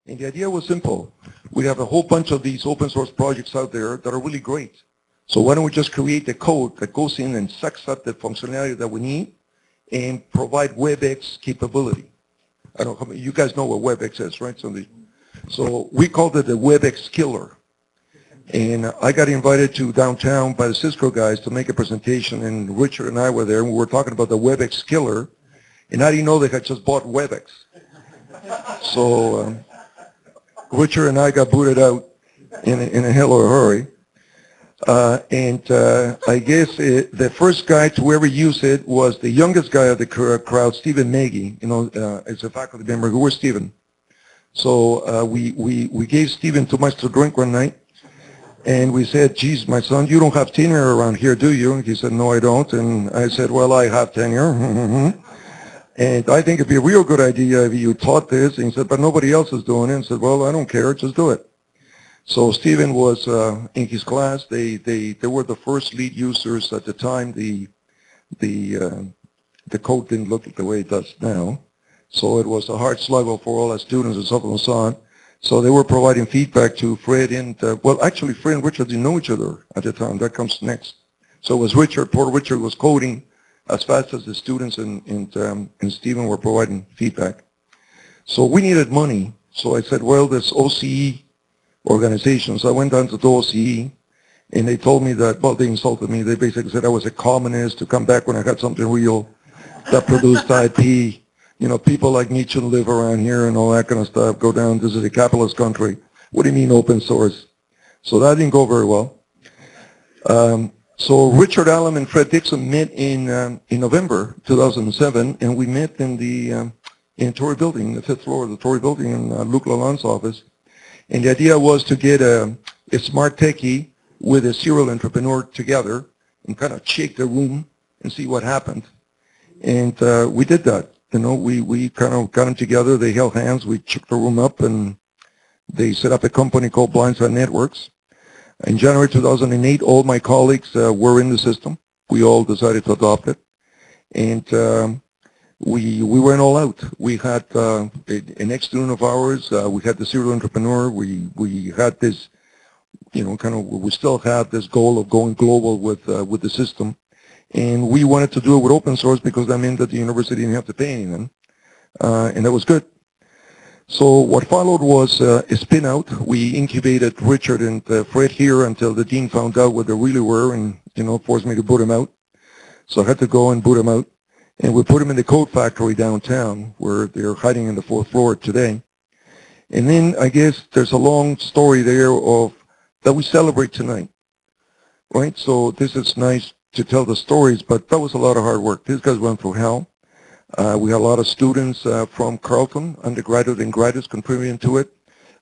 And the idea was simple. We have a whole bunch of these open source projects out there that are really great. So why don't we just create the code that goes in and sucks up the functionality that we need and provide WebEx capability. I don't know, you guys know what WebEx is, right? So we called it the WebEx killer. And I got invited to downtown by the Cisco guys to make a presentation, and Richard and I were there, and we were talking about the WebEx killer, and I didn't know they had just bought WebEx. So Richard and I got booted out in a hell of a hurry. I guess the first guy to ever use it was the youngest guy of the crowd, Stephen Maggie, as a faculty member. Who was Stephen? So we gave Stephen too much to drink one night, and we said, geez, my son, you don't have tenure around here, do you? And he said, no, I don't. And I said, well, I have tenure. And I think it'd be a real good idea if you taught this. And he said, but nobody else is doing it. And I said, well, I don't care, just do it. So Stephen was in his class. They were the first lead users at the time. The code didn't look the way it does now. So it was a hard sluggle for all our students and so forth and so on. So they were providing feedback to Fred and, well, actually Fred and Richard didn't know each other at the time. That comes next. So it was Richard, poor Richard was coding as fast as the students and Stephen were providing feedback. So we needed money. So I said, well, there's OCE organizations. I went down to the OCE, and they told me that, well, they insulted me. They basically said I was a communist to come back when I had something real that produced IP. People like me shouldn't live around here and all that kind of stuff. Go down, this is a capitalist country. What do you mean open source? So that didn't go very well. So Richard Allen and Fred Dixon met in November 2007, and we met in Torrey Building, the 5th floor of the Torrey Building in Luc Lalonde's office. And the idea was to get a smart techie with a serial entrepreneur together and kind of shake the room and see what happened. And we did that. We kind of got them together. They held hands. We shook the room up, and they set up a company called Blindside Networks. In January 2008, all my colleagues were in the system. We all decided to adopt it. And we went all out. We had an ex-student of ours. We had the serial entrepreneur. We had this, we still had this goal of going global with the system. And we wanted to do it with open source because that meant that the university didn't have to pay anything. And that was good. So what followed was a spin out. We incubated Richard and Fred here until the dean found out what they really were and, forced me to boot him out. So I had to go and boot him out. And we put them in the code factory downtown where they're hiding in the 4th floor today. And then I guess there's a long story there that we celebrate tonight, right? So this is nice to tell the stories, but that was a lot of hard work. These guys went through hell. We had a lot of students from Carleton, undergraduate and graduates contributing to it.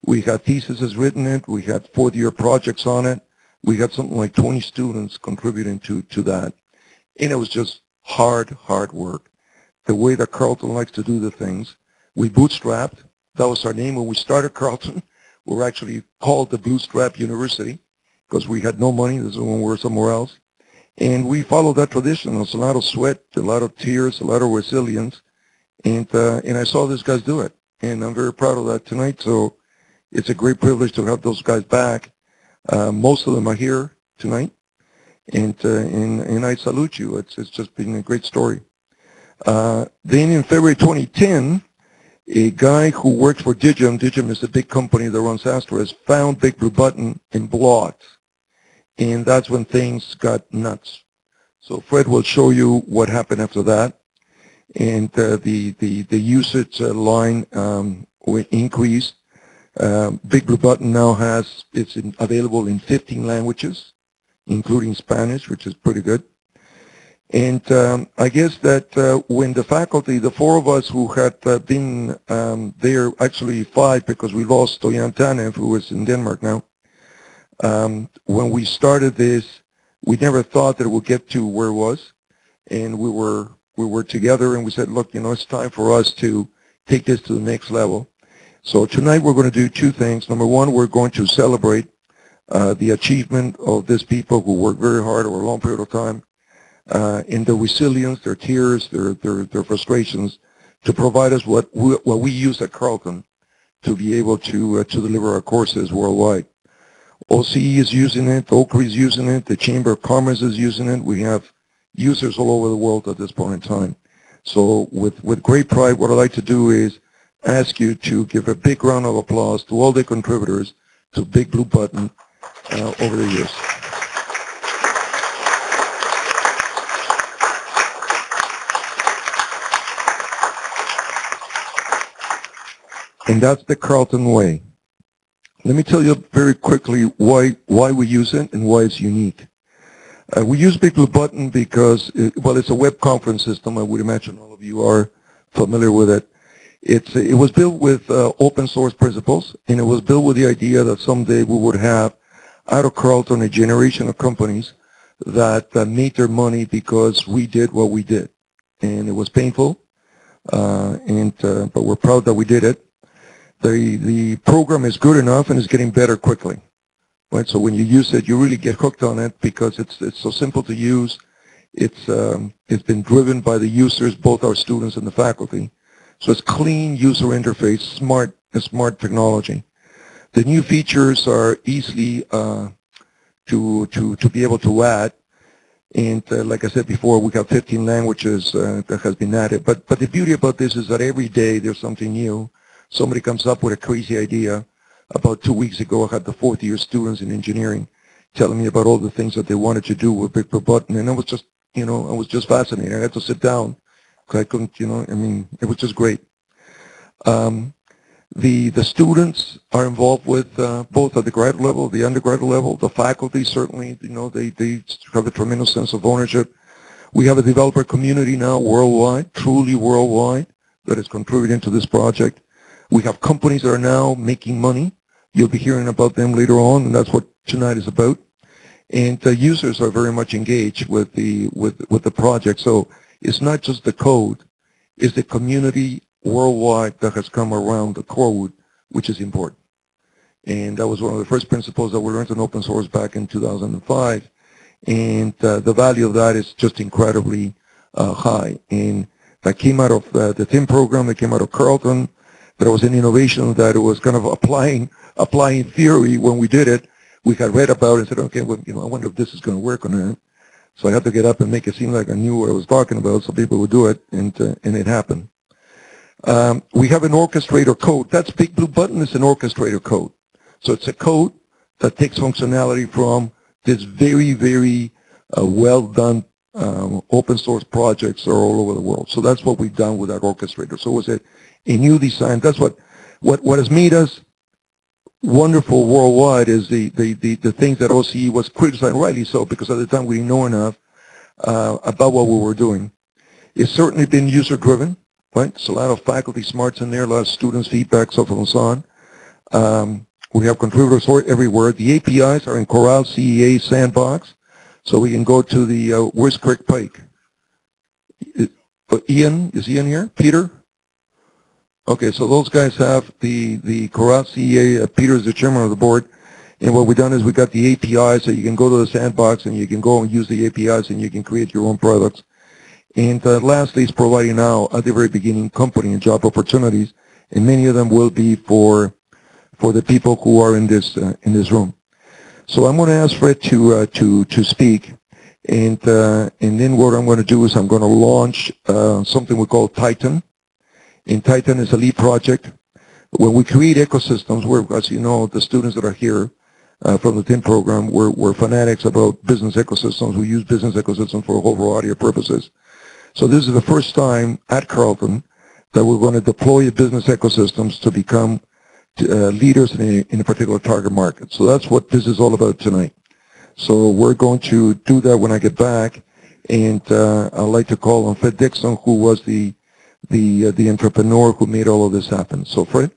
We had theses written it. We had 4th-year projects on it. We had something like 20 students contributing to that. And it was just hard work. The way that Carleton likes to do the things. We bootstrapped. That was our name when we started Carleton. We were actually called the Bootstrap University because we had no money. This is when we were somewhere else. And we followed that tradition. It was a lot of sweat, a lot of tears, a lot of resilience. And I saw these guys do it. And I'm very proud of that tonight. So it's a great privilege to have those guys back. Most of them are here tonight. And I salute you. It's just been a great story. Then in February 2010, a guy who works for Digim is a big company that runs Asterisk, found BigBlueButton and blogged. And that's when things got nuts. So Fred will show you what happened after that. And the usage line increased. BigBlueButton now it's available in 15 languages, including Spanish, which is pretty good. And I guess that when the faculty, the 4 of us who had been there, actually 5 because we lost Stoyan Tanev, who is in Denmark now. When we started this, we never thought that it would get to where it was. And we were together and we said, look, it's time for us to take this to the next level. So tonight we're going to do 2 things. Number 1, we're going to celebrate the achievement of these people who worked very hard over a long period of time, in their resilience, their tears, their frustrations, to provide us what we use at Carleton to be able to deliver our courses worldwide. OCE is using it, OCRE is using it, the Chamber of Commerce is using it. We have users all over the world at this point in time. So with great pride, what I'd like to do is ask you to give a big round of applause to all the contributors to BigBlueButton over the years. And that's the Carleton way. Let me tell you very quickly why we use it and why it's unique. We use BigBlueButton because, it's a web conference system. I would imagine all of you are familiar with it. It was built with open source principles, and it was built with the idea that someday we would have out of Carleton a generation of companies that made their money because we did what we did. And it was painful, but we're proud that we did it. The program is good enough and is getting better quickly. Right? So when you use it, you really get hooked on it because it's so simple to use. It's been driven by the users, both our students and the faculty. So it's clean user interface, smart technology. The new features are easily to be able to add. And like I said before, we have 15 languages that has been added. But the beauty about this is that every day there's something new. Somebody comes up with a crazy idea. About 2 weeks ago, I had the fourth-year students in engineering telling me about all the things that they wanted to do with BigBlueButton, and I was just fascinated. I had to sit down because I couldn't, it was just great. The students are involved with both at the graduate level, the undergraduate level, the faculty certainly, they have a tremendous sense of ownership. We have a developer community now worldwide, truly worldwide, that is contributing to this project. We have companies that are now making money. You'll be hearing about them later on, and that's what tonight is about. And the users are very much engaged with the project. So it's not just the code; it's the community worldwide that has come around the code, which is important. And that was one of the first principles that we learned in open source back in 2005. And the value of that is just incredibly high. And that came out of the THIM program. That came out of Carleton. There was an innovation that it was kind of applying theory when we did it. We had read about it and said, okay, well, I wonder if this is going to work or not. So I had to get up and make it seem like I knew what I was talking about so people would do it, and it happened. We have an orchestrator code. That's BigBlueButton is an orchestrator code. So it's a code that takes functionality from this very, very well-done open source projects are all over the world. So that's what we've done with that orchestrator. So it was a new design. That's what has made us wonderful worldwide is the things that OCE was criticizing, rightly so, because at the time we didn't know enough about what we were doing. It's certainly been user-driven, right? So a lot of faculty smarts in there, a lot of students' feedback, so forth and so on. We have contributors everywhere. The APIs are in Corral, CEA, Sandbox, so we can go to the where's Craig Pike? Ian, is Ian here? Peter? Okay, so those guys have the Corral CEA. Peter is the chairman of the board. And what we've done is we got the APIs, so you can go to the Sandbox and you can go and use the APIs and you can create your own products. And lastly, it's providing now, at the very beginning, company and job opportunities. And many of them will be for the people who are in this room. So I'm going to ask Fred to speak. And then what I'm going to do is I'm going to launch something we call Titan. And Titan is a lead project. When we create ecosystems, as you know, the students that are here from the THIM program, we're fanatics about business ecosystems. We use business ecosystems for a whole variety of purposes. So this is the first time at Carleton that we're going to deploy business ecosystems to become leaders in a particular target market. So that's what this is all about tonight. So we're going to do that when I get back. And I'd like to call on Fred Dixon, who was the entrepreneur who made all of this happen. So Fred?